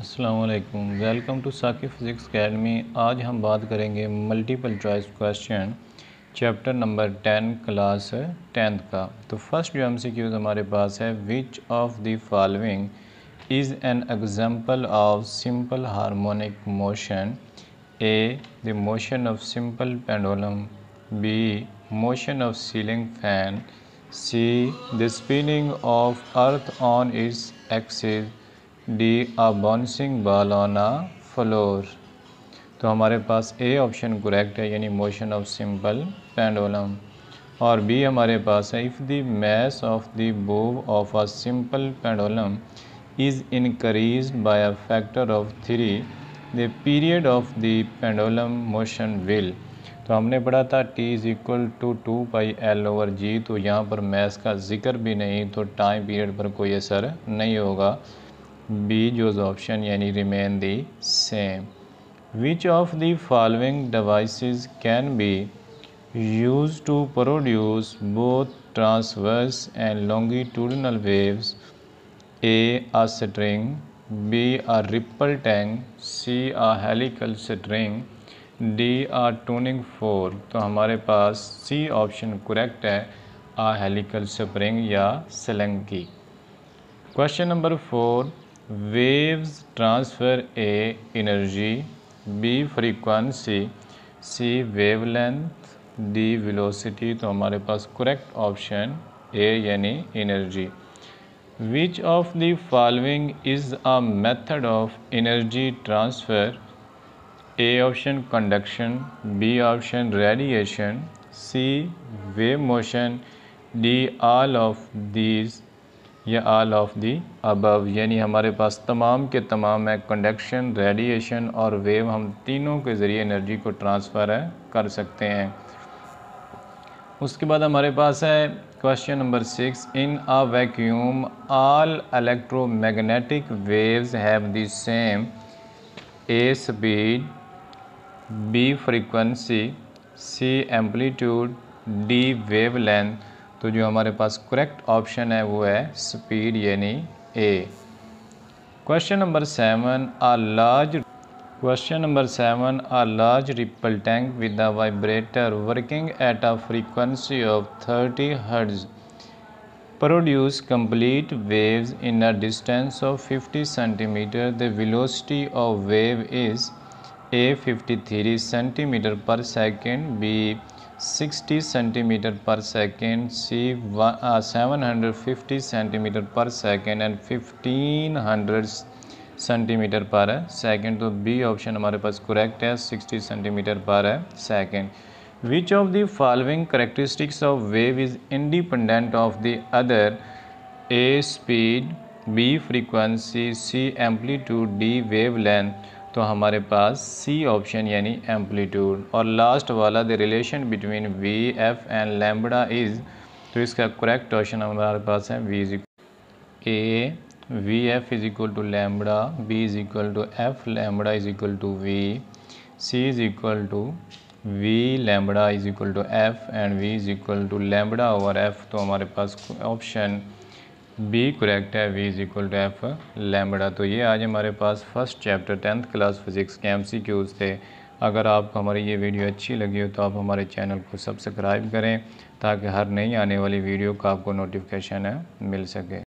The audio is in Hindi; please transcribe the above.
अस्सलाम वालेकुम, welcome to Saqib physics academy. आज हम बात करेंगे multiple choice question chapter number 10 class 10th का। तो फर्स्ट जो MCQs हमारे पास है, which of the following is an example of simple harmonic motion. A the motion of simple pendulum, B motion of ceiling fan, C the spinning of earth on its axis, D a bouncing ball on a floor. तो हमारे पास ए ऑप्शन करेक्ट है, यानी मोशन ऑफ सिंपल पेंडुलम। और बी हमारे पास है, if the mass of the bob of a simple pendulum is increased by a factor of 3 the period of the pendulum motion will. तो हमने पढ़ा था T = 2πL/G। तो यहाँ पर मास का जिक्र भी नहीं, तो टाइम पीरियड पर कोई असर नहीं होगा। बी जो ऑप्शन यानी remain the same. Which of the following devices can be use to produce both transverse and longitudinal waves. A a string, B a ripple tank, C a helical string, D a tuning fork. तो हमारे पास सी ऑप्शन करेक्ट है, आ हेलिकल स्प्रिंग या slinky. Question number 4, waves transfer A energy, B frequency, C wavelength, D velocity. तो हमारे पास करेक्ट ऑप्शन ए यानी energy. Which of the following is a method of energy transfer. A option conduction, B option radiation, C wave motion, D all of these या ऑल ऑफ दी अबव। यानी हमारे पास तमाम के तमाम है, कंडक्शन, रेडिएशन और वेव, हम तीनों के ज़रिए एनर्जी को ट्रांसफ़र कर सकते हैं। उसके बाद हमारे पास है question number 6, in a vacuum all electromagnetic waves have the same A speed, B frequency, C amplitude, D wavelength. तो जो हमारे पास करेक्ट ऑप्शन है वो है स्पीड यानी A. Question number 7, a large ripple tank with a vibrator working at a frequency of 30 Hz produce complete waves in a distance of 50 cm. The velocity of wave is A 53 cm per second, B 60 cm per second, C 750 cm per second and 1500 cm per second। तो बी ऑप्शन हमारे पास करेक्ट है, 60 cm per second। Which of the following characteristics of wave is independent of the other? A speed, B frequency, C amplitude, D wavelength। तो हमारे पास सी ऑप्शन यानी एम्पलीट्यूड। और लास्ट वाला the relation between V F and lambda is. तो इसका करेक्ट ऑप्शन हमारे पास है V F is equal to lambda, B is equal to F lambda is equal to V, C is equal to V lambda is equal to F and V is equal to lambda over F. तो हमारे पास ऑप्शन बी करेक्ट है, V is equal to F lambda. तो ये आज हमारे पास first chapter 10th class physics के MCQs थे। अगर आपको हमारी ये वीडियो अच्छी लगी हो तो आप हमारे चैनल को सब्सक्राइब करें, ताकि हर नई आने वाली वीडियो का आपको नोटिफिकेशन मिल सके।